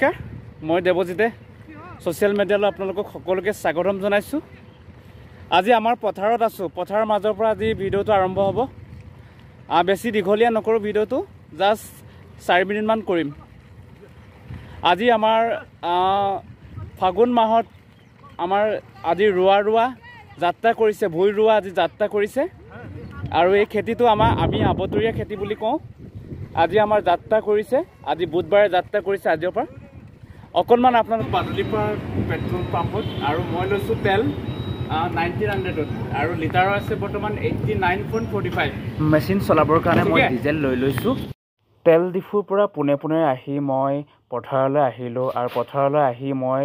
নমস্কাৰ মই দেৱজিতে সোশ্যাল মিডিয়ালৈ আপোনালোকক সকলোকে স্বাগতম জনাইছো আজি আমাৰ পথাৰত আছো পথাৰৰ মাজৰ পৰা আজি ভিডিওটো আৰম্ভ হ'ব বেছি দীঘলীয়া নকৰো ভিডিওটো জাস্ট 4 মিনিট মান কৰিম আজি আমাৰ ফাগুন মাহত আমাৰ আজি ৰোৱা যাত্ৰা কৰিছে ভুই ৰোৱা আজি যাত্ৰা কৰিছে আৰু এই খেতিটো আমি আবতৰীয়া খেতি বুলি কওঁ আজি আমাৰ যাত্ৰা কৰিছে আজি বুধবাৰে যাত্ৰা কৰিছে আজিৰ পৰা অকনমান আপোনালোক বাদুলিপাৰ পেট্ৰল পাম্পত আৰু মই লৈছো তেল 1900 আৰু লিটাৰ আছে বৰ্তমান 89.45 মেচিন চলাবৰ কাৰণে মই ডিজেল লৈ লৈছো তেল ডিফুৰ পৰা পুনে আহি মই পথাৰলৈ আহিলো আৰু পথাৰলৈ আহি মই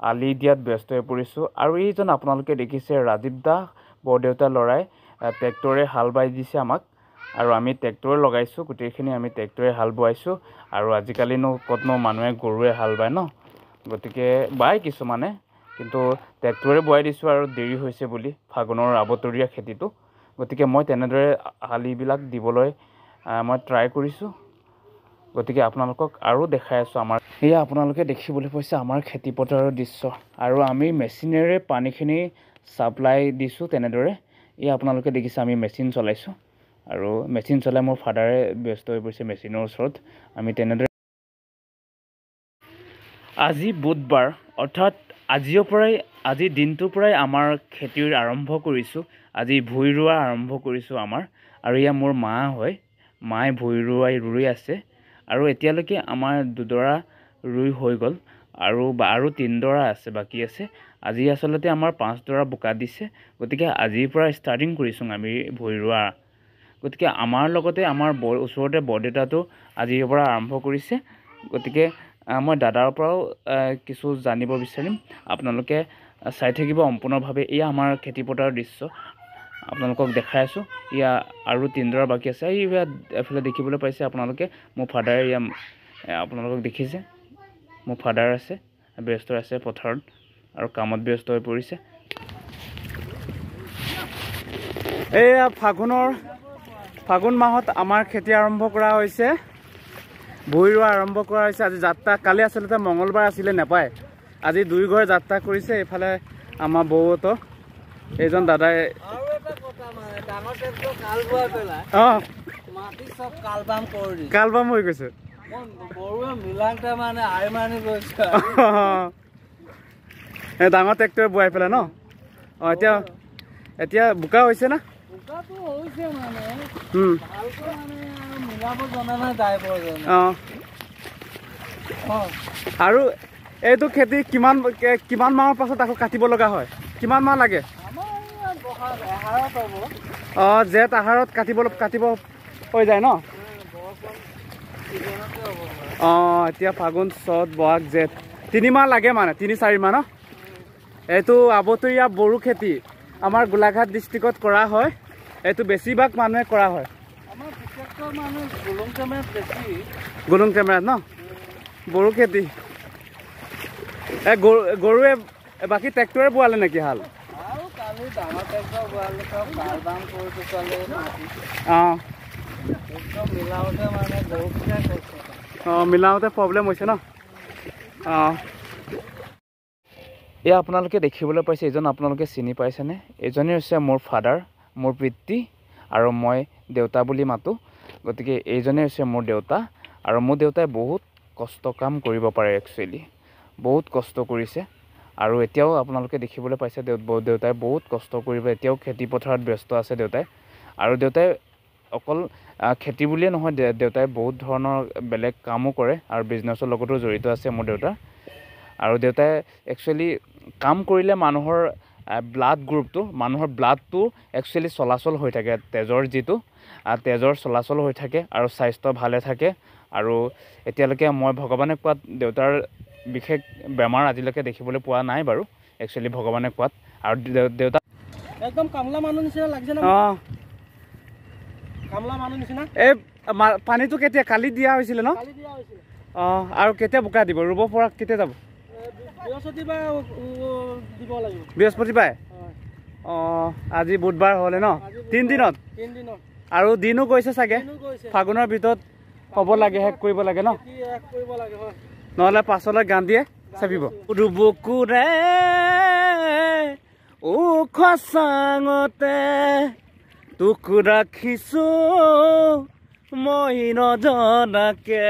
আলি দিয়াত ব্যস্ত হৈ পৰিছো আৰু এইজন আপোনালোকে দেখিছে ৰাজীৱ দা বৰদেউতা লৰাই ট্ৰেক্টৰে হাল বাই দিছে আমাক আৰু আমি ট্ৰেক্টৰ লগাইছো গুটেইখিনি আমি ট্ৰেক্টৰে হাল বোৱাইছো আৰু আজিকালিনো কতনো মানুহে গৰুৱে হাল বায় ন গতিকে বাই কিছু মানে কিন্তু ট্ৰেক্টৰে বোৱাই দিছো আৰু দেৰি হৈছে বুলি ফাগুনৰ আবতৰীয়া খেতিটো গতিকে মই তেনেদৰে হালিবিলাক দিবলৈ মই ট্ৰাই কৰিছো গতিকে আপোনালোকক আৰু দেখাই আছো আমাৰ এয়া আপোনালোকে দেখিবলৈ পাইছে আমাৰ খেতি পথাৰৰ দৃশ্য আৰু আমি মেচিনেৰে পানীখিনি সাপ্লাই দিছো তেনেদৰে এয়া আপোনালোকে দেখিছে আমি মেচিন চলাইছো আৰু মেচিন চলাই মোৰ ফাদাৰে ব্যস্ত হৈ পৰিছে মেচিনৰ ওচৰত আমি তেনেদৰে আজি বুধবাৰ অৰ্থাৎ আজি দিনটোৰ পৰাই আমাৰ খেতিৰ আৰম্ভ কৰিছো আজি ভুই ৰোৱা আৰম্ভ কৰিছো আমাৰ আৰু ইয়া মোৰ মা হয় মায়ে ভুই ৰুই আছে আৰু এতিয়ালৈকে আমাৰ দুডৰা ৰুই হৈ গল আৰু 3 ডৰা আছে বাকি আছে আজি আসলতে আমাৰ 5 ডৰা বোকা দিছে গতিকে আজিৰ পৰা ষ্টাৰ্টিং কৰিছো আমি ভুই ৰোৱা গতিকে আমাৰ লগতে আমাৰ ওচৰতে বৰদেউতাটো আজিৰ পৰা আৰম্ভ কৰিছে গতিকে মই দাদাৰ পৰাও কিছু জানিব বিচাৰিম আপোনালোকে চাই থাকিব সম্পূৰ্ণভাৱে এয়া আমাৰ খেতি পথাৰৰ দৃশ্য আপোনালোকক দেখাই আছো ইয়া আৰু 3 ডৰা বাকি আছে এই এফালে দেখিবলৈ পাইছে আপোনালোকে মোৰ ফাদাৰ ইয়া আপোনালোকক দেখিছে মোৰ ফাদাৰ আছে ব্যস্ত আছে পথাৰত আৰু কামত ব্যস্ত হৈ পৰিছে এয়া ফাগুন মাহত আমাৰ খেতি আৰম্ভ কৰা হৈছে ভুই ৰোৱা আৰম্ভ কৰা হৈছে আজি যাত্ৰা কালি আসলতে মঙ্গলবাৰ আছিল নেপায় আজি 2 ঘৰ যাত্ৰা কৰিছে এফালে আমাৰ বৌতো এইজন দাদাই আৰু এটা কথা মানে ডাঙৰ ট্ৰেক্টৰ কাল বোৱা পেলা মাটি সব কালবাম হৈ গৈছে বৰুৱা মিলাংটা মানে আই মানি গৈছে এই ডাঙৰ ট্ৰেক্টৰ বোৱাই পেলা ন এতিয়া বুকা হৈছে না বুকাটো হৈছে মানে ভালকৈ মানে মিলাব জনা নাই ড্ৰাইভাৰ জনে আৰু এইটো খেতি কিমান মাহৰ পাছত আকৌ কাটিব লগা হয় কিমান মাহ লাগে জেঠ আহাৰত কাটিব হৈ যায় ন এতিয়া ফাগুন চত বহাগ জেঠ 3 মাহ লাগে মানে 3-4 মাহ ন এইটো আবতৰীয়া বড়ো খেতি আমাৰ গোলাঘাট ডিস্ট্ৰিক্টত কৰা হয় এইটো বেছিভাগ মানুহে কৰা হয় আমাৰ বিশেষকৈ মানুহ গুলুং কেমেৰাত ন বড়ো খেতি গৰুৱে বাকি ট্ৰেক্টৰে বোৱালে নেকি হাল আৰু কালি ডাঙৰ ট্ৰেক্টৰ বোৱালে সব কালবাম কৰি চলে একদম মিলাওতে মানে গৰুকিটা কৈছে মিলাওতে প্ৰবলেম হৈছে ন এয়া আপোনালোকে দেখিবলৈ পাইছে এজন আপোনালোকে চিনি পাইছেনে এজনে হৈছে মোৰ ফাদাৰ মোৰ পিতৃ আৰু মই দেউতা বুলি মাতো গতিকে এইজনে হৈছে মোৰ দেউতা আৰু মোৰ দেউতাই বহুত কষ্ট কাম কৰিব পাৰে একচুৱেলি বহুত কষ্ট কৰিছে আৰু এতিয়াও আপোনালোকে দেখিবলৈ পাইছে দেউতাই বহুত কষ্ট কৰিব এতিয়াও খেতি পথাৰত ব্যস্ত আছে দেউতাই আৰু দেউতাই অকল খেতি বুলিয়ে নহয় দেউতাই বহুত ধৰণৰ বেলেগ কামো কৰে আৰু বিজনেছৰ লগতো জড়িত আছে মোৰ দেউতা আৰু দেউতাই একচুৱেলি কাম কৰিলে মানুহৰ ব্লাডটো একচুৱেলি চলাচল হৈ থাকে তেজৰ চলাচল হৈ থাকে আৰু স্বাস্থ্য ভালে থাকে আৰু এতিয়ালৈকে মই ভগৱানে কোৱাত দেউতাৰ বিশেষ বেমাৰ আজিলৈকে দেখিবলৈ পোৱা নাই বাৰু একচুৱেলি ভগৱানে কোৱাত আৰু দেউতা একদম কামলা মানুহ নিচিনা লাগিছে না কামলা মানুহ নিচিনা এই পানীটো কেতিয়া কালি দিয়া হৈছিল ন কালি দিয়া হৈছিল আৰু কেতিয়া বোকা দিব ৰুব পৰা কেতিয়া যাব বৃহস্পতিবাৰ আজি বুধবাৰ হলে ন 3 দিনত আৰু দিনো গৈছে চাগে ফাগুনৰ ভিতৰত হ'ব লাগে হেক কৰিব লাগে ন নহ'লে পাছলৈ গান দিয়ে চাপিব বুকুৰে ওখ চাঙতে তোক ৰাখিছো মই নজনাকে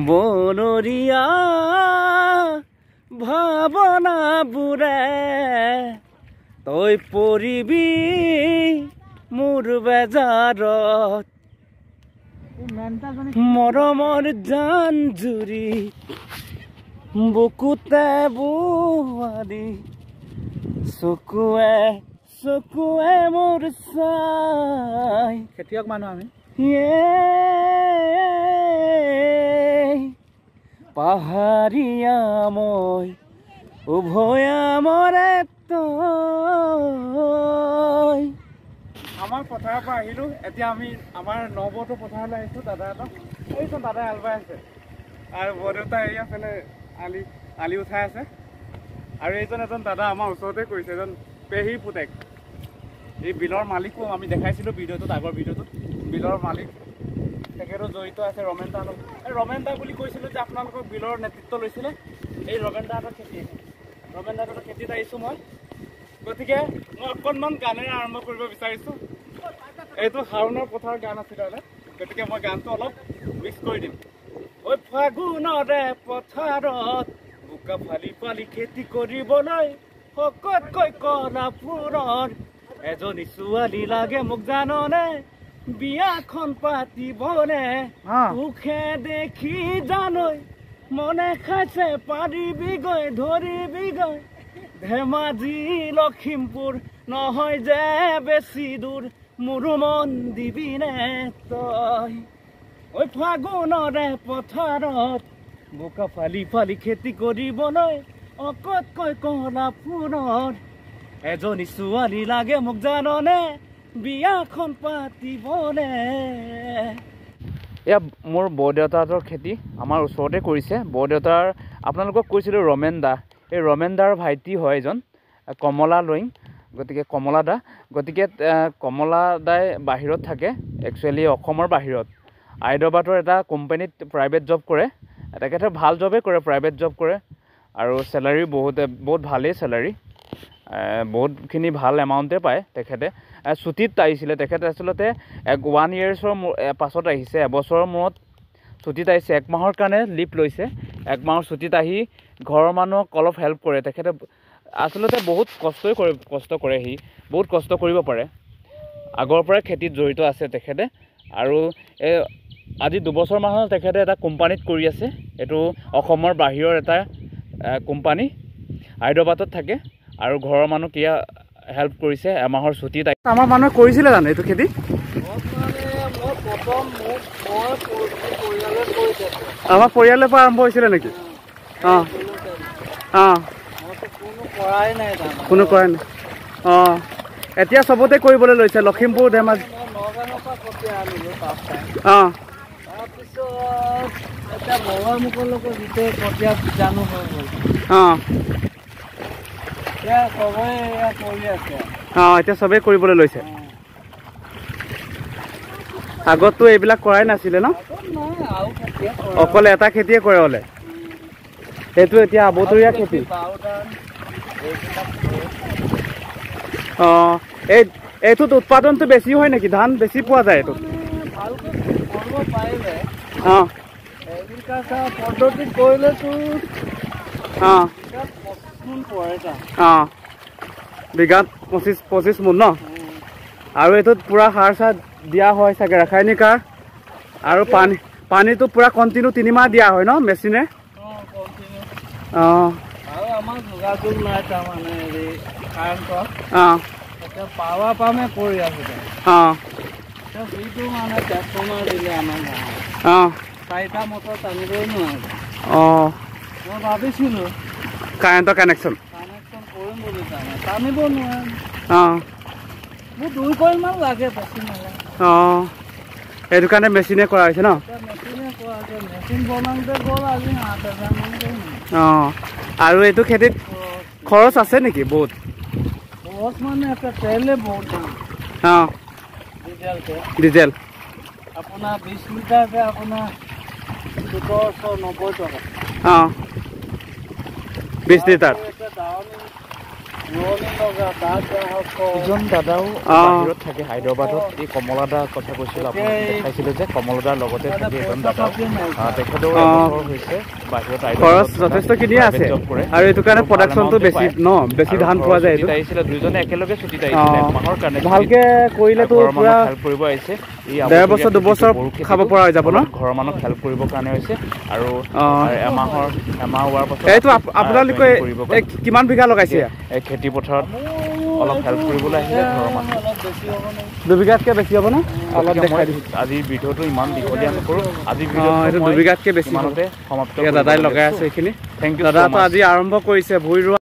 বনৰীয়া ভাৱনাবোৰে তই পৰিবি মোৰ বেজাৰত মৰমৰ জান জুৰি বুকুতে বোৱাৰী চকুৱে চকুৱে মোৰ চাই খেতিয়ক মানুহ আমি পাহাৰীয়া মই উভয়ামৰে তই আমাৰ পথাৰৰ পৰা আহিলোঁ এতিয়া আমি আমাৰ নবটো পথাৰলৈ আহিছোঁ দাদা এটা এইজন দাদাই হাল বাই আছে আৰু বৰদেউতা এয়া ফালে আলি উঠাই আছে আৰু এইজন এজন দাদা আমাৰ ওচৰতে কৰিছে এজন পেহী পুতেক এই বিলৰ মালিকো আমি দেখাইছিলোঁ ভিডিঅ'টোত আগৰ ভিডিঅ'টোত বিলৰ মালিক তেখেতো জড়িত আছে ৰমেন দা ৰমেন দা বুলি কৈছিলোঁ যে আপোনালোকক বিলৰ নেতৃত্ব লৈছিলে এই ৰমেন দাহঁতৰ খেতি ৰমেন দাহঁতৰ খেতিত আহিছোঁ মই গতিকে মই অকণমান গানেৰে আৰম্ভ কৰিব বিচাৰিছোঁ এইটো হাৰুণৰ পথাৰৰ গান আছিলে গতিকে মই গানটো অলপ মিক্স কৰি দিম ঐ ফাগুণৰে পথাৰত বোকা ফালি ফালি খেতি কৰিবলৈ শকতকৈ কলা ফুৰৰ এজনী ছোৱালী লাগে মোক জাননে বিয়াখন পাতিবনে মুখে দেখি জানৈ মনে খাইছে পাৰিবিগৈ ধৰিবিগৈ ধেমাজি লখিমপুৰ নহয় যে বেছি দূৰ মোৰ মন দিবিনে তই ঐ ফাগুণৰে পথাৰত বোকা ফালি ফালি খেতি কৰিবলৈ অকতকৈ কলা ফুলৰ এজনী ছোৱালী লাগে মোক জাননে বিয়াখন পাতিবনে এয়া মোৰ বৰদেউতাহঁতৰ খেতি আমাৰ ওচৰতে কৰিছে বৰদেউতাৰ আপোনালোকক কৈছিলোঁ ৰমেন দা এই ৰমেন দাৰ ভাইটি হয় এজন কমলা লইং গতিকে কমলা দা গতিকে কমলা দাই বাহিৰত থাকে একচুৱেলি অসমৰ বাহিৰত হায়দৰাবাদৰ এটা কোম্পানীত প্ৰাইভেট জব কৰে তেখেতে ভাল জবেই কৰে প্ৰাইভেট জব কৰে আৰু চেলাৰী বহুত ভালেই চেলাৰী বহুতখিনি ভাল এমাউণ্টে পায় তেখেতে ছুটীত আহিছিলে তেখেতে আচলতে 1 yearsৰ পাছত আহিছে এবছৰৰ মূৰত ছুটীত আহিছে 1 মাহৰ কাৰণে লিভ লৈছে 1 মাহৰ ছুটীত আহি ঘৰৰ মানুহক অলপ হেল্প কৰে তেখেতে আচলতে বহুত কষ্ট কৰে সি বহুত কষ্ট কৰিব পাৰে আগৰ পৰাই খেতিত জড়িত আছে তেখেতে আৰু আজি 2 বছৰমান হ'ল তেখেতে এটা কোম্পানীত কৰি আছে এইটো অসমৰ বাহিৰৰ এটা কোম্পানী হায়দৰাবাদত থাকে আৰু ঘৰৰ মানুহ কিয়া হেল্প কৰিছে এমাহৰ ছুটীত আমাৰ মানুহে কৰিছিলে জানো এইটো খেতি আমাৰ পৰিয়ালৰ পৰা আৰম্ভ হৈছিলে নেকি কোনো কৰাই নাই এতিয়া চবতে কৰিবলৈ লৈছে লখিমপুৰ ধেমাজি এতিয়া চবেই কৰিবলৈ লৈছে আগততো এইবিলাক কৰাই নাছিলে ন অকল এটা খেতিয়ে কৰে হ'লে সেইটো এতিয়া আবতৰীয়া খেতি এইটোত উৎপাদনটো বেছি হয় নেকি ধান বেছি পোৱা যায় এইটোত পদ্ধতি কৰিলেতো বিঘাত 25 মোন ন আৰু এইটোত পুৰা সাৰ চাৰ দিয়া হয় চাগে ৰাসায়নিক সাৰ আৰু পানীটো পুৰা কণ্টিনিউ 3 মাহ দিয়া হয় ন মেচিনে আমাৰ যোগাযোগ নাই তাৰমানে কাৰেণ্টৰ পাৱা পামে কৰি আছে যিটো মানে ট্ৰেন্সফৰ্মাৰ দিলে আমাৰ 4টা মটৰ টানিবই নোৱাৰে মই ভাবিছিলোঁ কাৰেণ্টৰ কানেকশ্যন কৰিম বুলি টানিব নোৱাৰে মোৰ 2 কইলমান লাগে বেছি নালাগে সেইটো কাৰণে মেচিনে কৰা হৈছে ন মেচিনে কৰা হৈছে মেচিন বনাওঁতে গ'ল আজি 8,000 মান আৰু এইটো খেতিত খৰচ আছে নেকি বহুত খৰচ মানে এটা তেলে বহুত দাম ডিজেল আপোনাৰ 20 লিটাৰতে আপোনাৰ 1790 টকা অঁ 20 লিটাৰ ইজন দাদাও বাহিৰত থাকে হায়দৰাবাদত এই কমলাদাৰ কথা কৈছিল আপোনাক দেখাইছিলোঁ যে কমলাদাৰ লগতে থাকে এজন দাদা তেখেতৰ হৈছে বাহিৰত খৰচ যথেষ্টখিনিয়ে আছে আৰু এইটো কাৰণে প্ৰডাকশ্যনটো বেছি বেছি ধান পোৱা যায় এইটো আহিছিলে দুইজনে একেলগে ছুটীত আহিছিলে মাহৰ কাৰণে ভালকে কৰিলেতো পুৰা হেল্প কৰিব আহিছে এই 1.5 বছৰ 2 বছৰ খাব পৰা হৈ যাব ন ঘৰৰ মানুহক হেল্প কৰিবৰ কাৰণে হৈছে আৰু এমাহ হোৱাৰ পাছত এইটো আপোনালোকে কিমান বিঘা লগাইছে এই খেতি পথাৰত অলপ হেল্প কৰিবলৈ আহিলে ঘৰৰ মানুহ 2 বিঘাতকৈ বেছি হ'ব ন অলপ দেখাই দিছোঁ আজিৰ ভিডিঅ'টো ইমান দীঘলীয়া নকৰোঁ আজিৰ এইটো 2 বিঘাতকৈ বেছি ইমানতে সমাপ্ত দাদাই লগাই আছে এইখিনি থেংক ইউ দাদাটো আজি আৰম্ভ কৰিছে ভুই ৰোৱা